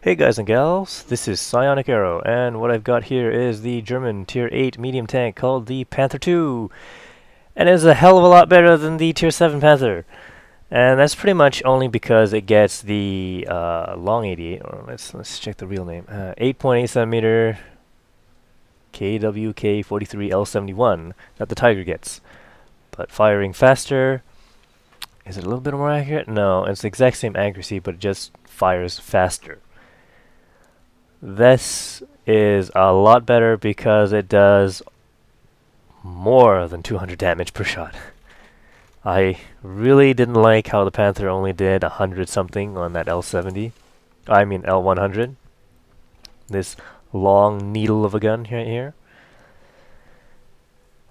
Hey guys and gals, this is Psionic Arrow, and what I've got here is the German Tier 8 medium tank called the Panther II, and it is a hell of a lot better than the Tier 7 Panther. And that's pretty much only because it gets the long 88, or let's check the real name, 8.8 centimeter KWK-43L71 that the Tiger gets. But firing faster, is it a little bit more accurate? No, it's the exact same accuracy, but it just fires faster. This is a lot better because it does more than 200 damage per shot. I really didn't like how the Panther only did 100 something on that L70. I mean L100. This long needle of a gun right here.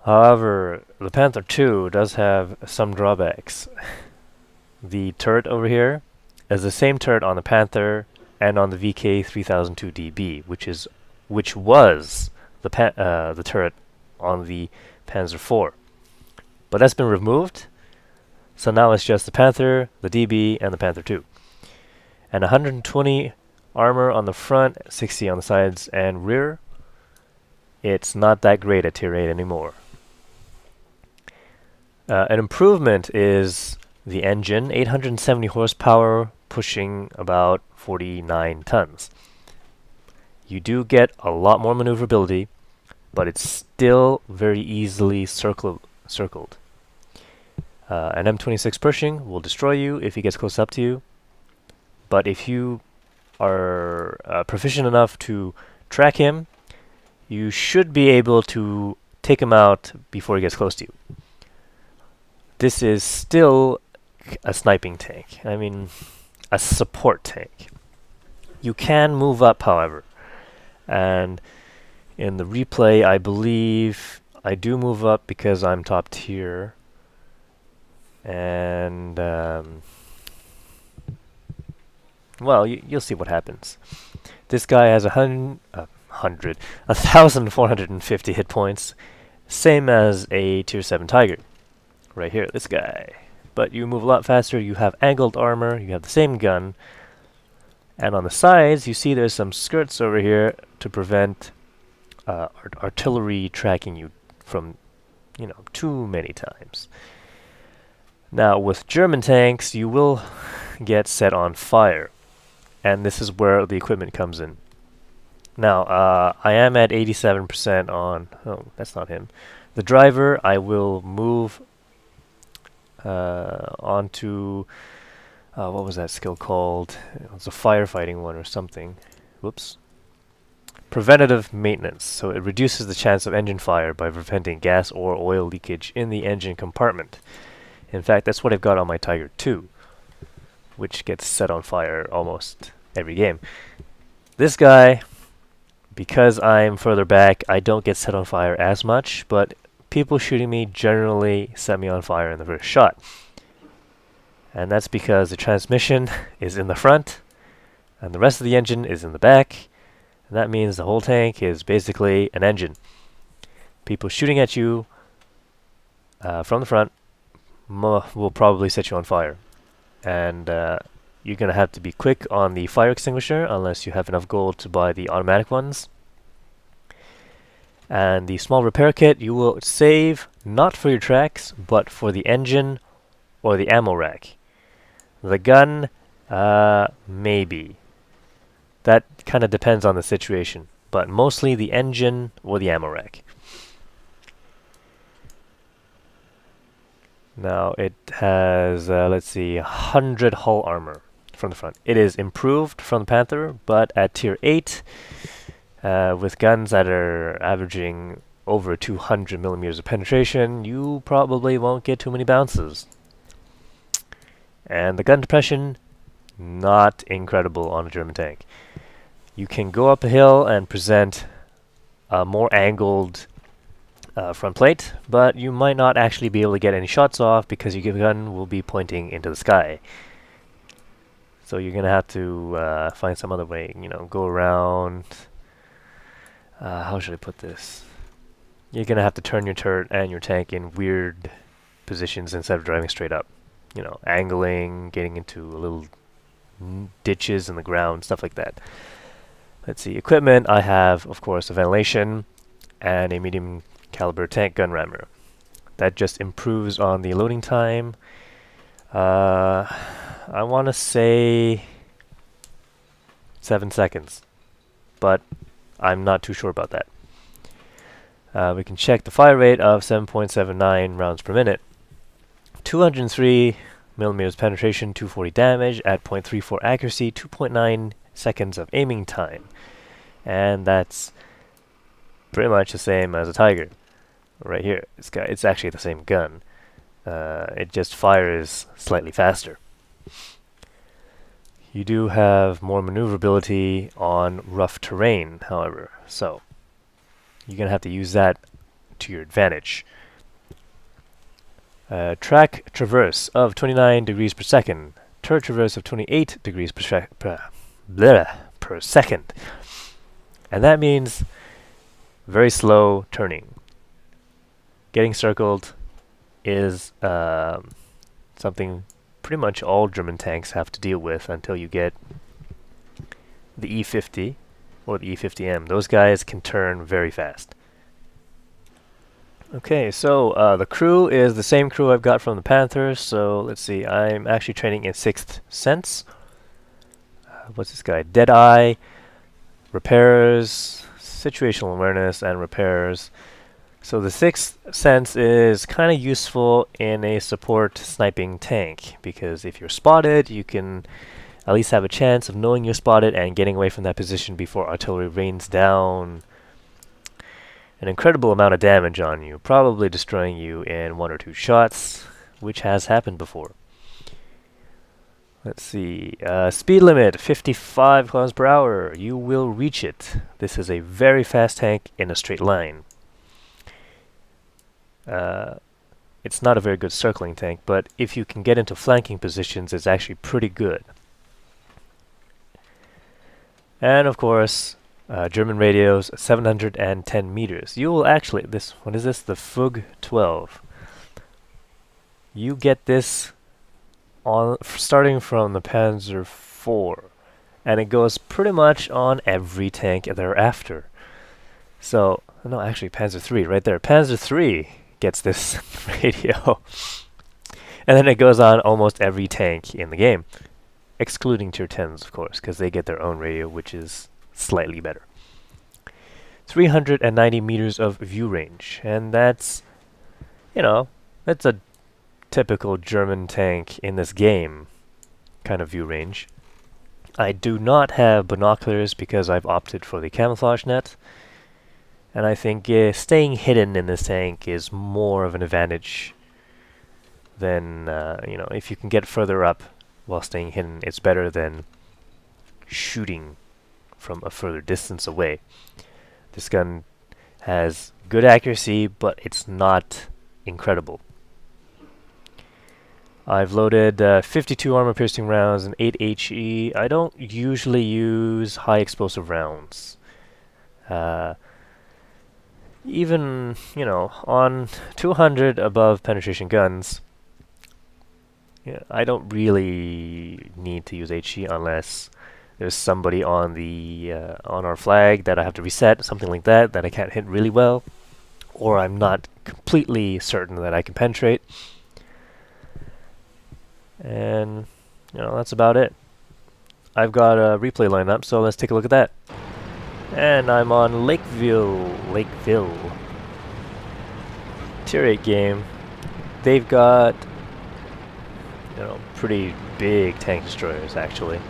However, the Panther II does have some drawbacks. The turret over here is the same turret on the Panther and on the VK3002DB, which was the turret on the Panzer IV. But that's been removed, so now it's just the Panther, the DB, and the Panther II. And 120 armor on the front, 60 on the sides and rear. It's not that great at Tier 8 anymore. An improvement is the engine, 870 horsepower, pushing about 49 tons. You do get a lot more maneuverability, but it's still very easily circled. An M26 Pershing will destroy you if he gets close up to you, but if you are proficient enough to track him, you should be able to take him out before he gets close to you. This is still a sniping tank. I mean, a support tank. You can move up, however, and in the replay, I believe I do move up because I'm top tier, and well, you'll see what happens. This guy has 1,450 hit points, same as a Tier 7 Tiger. Right here, this guy. But you move a lot faster, you have angled armor, you have the same gun, and on the sides you see there's some skirts over here to prevent artillery tracking you from, too many times. Now with German tanks you will get set on fire, and this is where the equipment comes in. Now I am at 87% on, oh that's not him, the driver. I will move onto what was that skill called? It was a firefighting one or something. Whoops. Preventative maintenance. So it reduces the chance of engine fire by preventing gas or oil leakage in the engine compartment. In fact, that's what I've got on my Tiger II, which gets set on fire almost every game. This guy, because I'm further back, I don't get set on fire as much, but people shooting me generally set me on fire in the first shot. And that's because the transmission is in the front and the rest of the engine is in the back, and that means the whole tank is basically an engine. People shooting at you from the front will probably set you on fire, and you're gonna have to be quick on the fire extinguisher unless you have enough gold to buy the automatic ones. And the small repair kit you will save not for your tracks, but for the engine or the ammo rack. The gun, maybe. That kind of depends on the situation, but mostly the engine or the ammo rack. Now it has, let's see, 100 hull armor from the front. It is improved from the Panther, but at Tier 8, with guns that are averaging over 200 millimeters of penetration, you probably won't get too many bounces. And the gun depression, not incredible on a German tank. You can go up a hill and present a more angled front plate, but you might not actually be able to get any shots off because your gun will be pointing into the sky. So you're going to have to find some other way, go around. How should I put this? You're going to have to turn your turret and your tank in weird positions instead of driving straight up. Angling, getting into a little ditches in the ground, stuff like that. Let's see, equipment, I have, of course, a ventilation and a medium caliber tank gun rammer. That just improves on the loading time. I want to say 7 seconds, but I'm not too sure about that. We can check the fire rate of 7.79 rounds per minute. 203 millimeters penetration, 240 damage at 0.34 accuracy, 2.9 seconds of aiming time. And that's pretty much the same as a Tiger. Right here, it's actually the same gun. It just fires slightly faster. You do have more maneuverability on rough terrain, however, so you're going to have to use that to your advantage. Track traverse of 29 degrees per second. Turret traverse of 28 degrees per second. And that means very slow turning. Getting circled is something pretty much all German tanks have to deal with until you get the E50 or the E50M. Those guys can turn very fast. Okay, so the crew is the same crew I've got from the Panther, so let's see, I'm actually training in 6th Sense. What's this guy? Deadeye, repairs, situational awareness, and repairs. So the 6th Sense is kind of useful in a support sniping tank, because if you're spotted, you can at least have a chance of knowing you're spotted and getting away from that position before artillery rains down an incredible amount of damage on you, probably destroying you in 1 or 2 shots, which has happened before. Let's see, speed limit 55 kilometers per hour. You will reach it. This is a very fast tank in a straight line. It's not a very good circling tank, but if you can get into flanking positions, it's actually pretty good. And of course, German radios, 710 meters. You will actually, what is this? The FUG 12. You get this on starting from the Panzer IV, and it goes pretty much on every tank thereafter. So, no, actually Panzer III, right there. Panzer III gets this radio. And then it goes on almost every tank in the game, excluding tier 10s, of course, because they get their own radio, which is slightly better. 390 meters of view range, and that's, you know, that's a typical German tank in this game kind of view range. I do not have binoculars because I've opted for the camouflage net, and I think staying hidden in this tank is more of an advantage than, you know, if you can get further up while staying hidden, it's better than shooting from a further distance away. This gun has good accuracy, but it's not incredible. I've loaded 52 armor-piercing rounds and 8 HE. I don't usually use high explosive rounds. Even, you know, on 200 above penetration guns, yeah, I don't really need to use HE unless there's somebody on the on our flag that I have to reset, something like that, that I can't hit really well, or I'm not completely certain that I can penetrate. And, you know, that's about it. I've got a replay lined up, so let's take a look at that. And I'm on Lakeville. Tier 8 game. They've got, you know, pretty big tank destroyers, actually.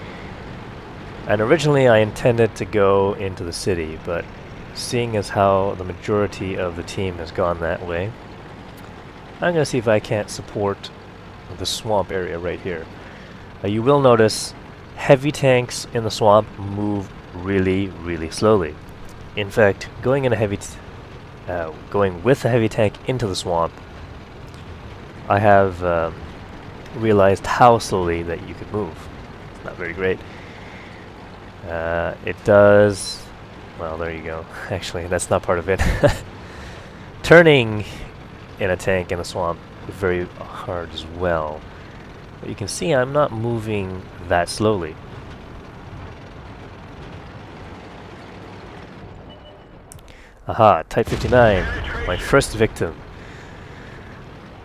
And originally I intended to go into the city, but seeing as how the majority of the team has gone that way, I'm going to see if I can't support the swamp area right here. You will notice heavy tanks in the swamp move really, really slowly. In fact, going with a heavy tank into the swamp, I have realized how slowly that you could move. It's not very great. It does, well, there you go. Actually, that's not part of it. Turning in a tank in a swamp is very hard as well. But you can see I'm not moving that slowly. Aha, Type 59, my first victim.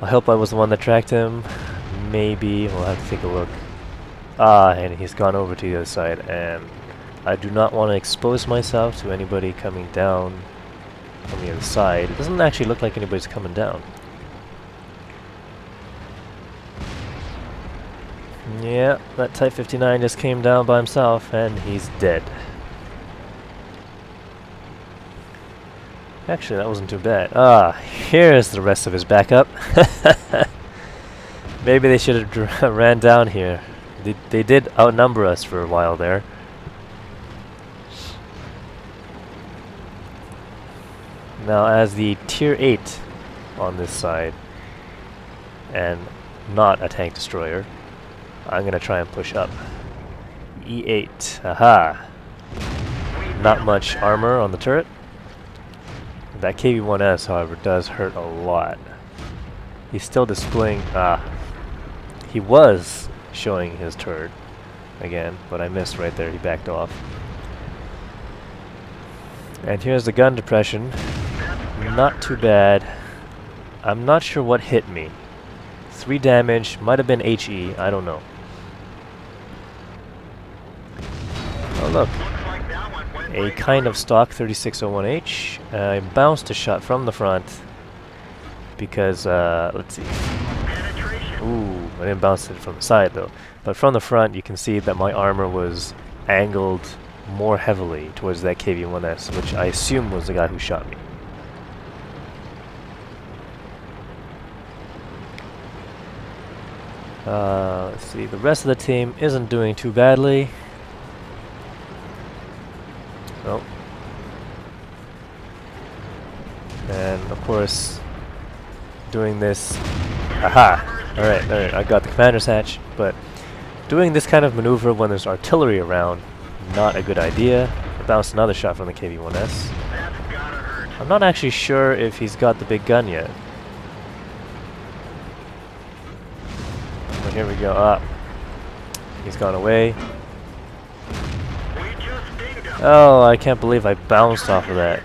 I hope I was the one that tracked him. Maybe, we'll have to take a look. Ah, and he's gone over to the other side, and I do not want to expose myself to anybody coming down from the other side. It doesn't actually look like anybody's coming down. Yeah, that Type 59 just came down by himself, and he's dead. Actually, that wasn't too bad. Ah, here's the rest of his backup. Maybe they should have ran down here. They did outnumber us for a while there. Now, as the Tier 8 on this side, and not a tank destroyer, I'm going to try and push up. E8. Aha! Not much armor on the turret. That KV-1S, however, does hurt a lot. He's still displaying... he was showing his turret again, but I missed right there. He backed off. And here's the gun depression. Not too bad. I'm not sure what hit me. 3 damage, might have been HE, I don't know. Oh look, a kind of stock 3601H. I bounced a shot from the front because, let's see. Ooh, I didn't bounce it from the side though. But from the front you can see that my armor was angled more heavily towards that KV-1S, which I assume was the guy who shot me. Let's see, the rest of the team isn't doing too badly. Oh. And of course, doing this... Aha! Alright, I got the commander's hatch, but doing this kind of maneuver when there's artillery around, not a good idea. I bounced another shot from the KV-1S. I'm not actually sure if he's got the big gun yet. But here we go. Ah, he's gone away. Oh, I can't believe I bounced off of that.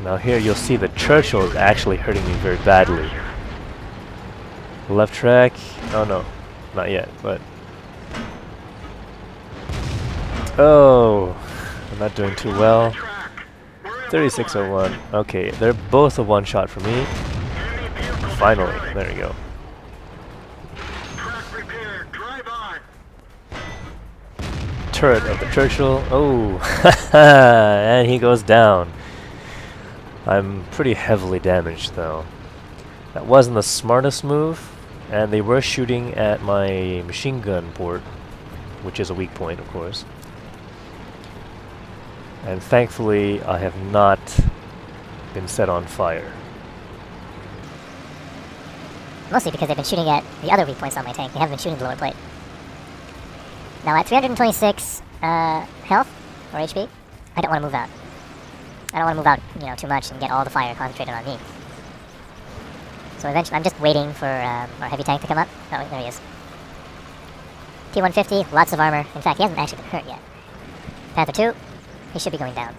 Now here you'll see the Churchill is actually hurting me very badly. Left track. Oh no, not yet, but... Oh, I'm not doing too well. 3601. Okay, they're both a one-shot for me. Finally, there we go. Turret of the Churchill. Oh, and he goes down. I'm pretty heavily damaged though. That wasn't the smartest move, and they were shooting at my machine gun port, which is a weak point, of course. And thankfully, I have not been set on fire. Mostly because they've been shooting at the other weak points on my tank. They haven't been shooting the lower plate. Now at 326 health, or HP, I don't want to move out. I don't want to move out, you know, too much and get all the fire concentrated on me. So eventually, I'm just waiting for our heavy tank to come up. Oh, there he is. T-150, lots of armor. In fact, he hasn't actually been hurt yet. Panther II, he should be going down.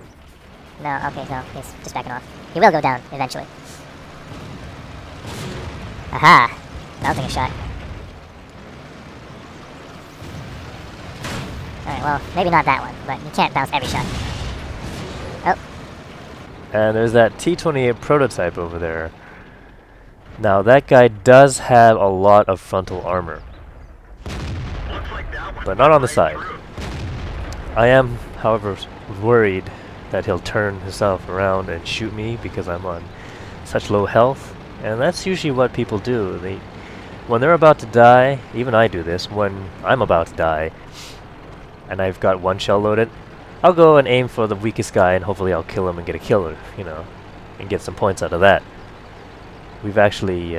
No, okay, no, he's just backing off. He will go down eventually. Aha! That'll take a shot. Alright, well, maybe not that one, but you can't bounce every shot. Oh. And there's that T-28 prototype over there. Now, that guy does have a lot of frontal armor, but not on the side. I am, however, worried that he'll turn himself around and shoot me because I'm on such low health. And that's usually what people do. When they're about to die, even I do this, when I'm about to die, and I've got one shell loaded, I'll go and aim for the weakest guy and hopefully I'll kill him and get a killer, you know, and get some points out of that. We've actually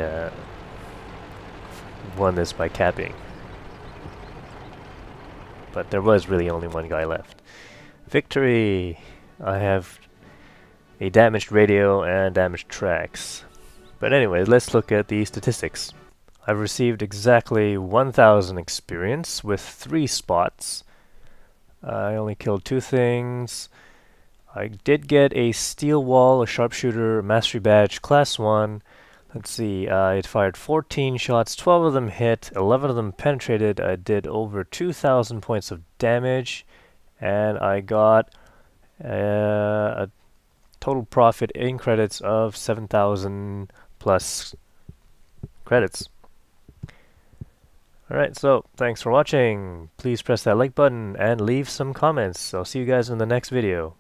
won this by capping. But there was really only one guy left. Victory! I have a damaged radio and damaged tracks. But anyway, let's look at the statistics. I've received exactly 1,000 experience with 3 spots. I only killed 2 things. I did get a steel wall, a sharpshooter, mastery badge, class 1. Let's see, it fired 14 shots, 12 of them hit, 11 of them penetrated. I did over 2,000 points of damage, and I got a total profit in credits of 7,000 plus credits. Alright, so thanks for watching. Please press that like button and leave some comments. I'll see you guys in the next video.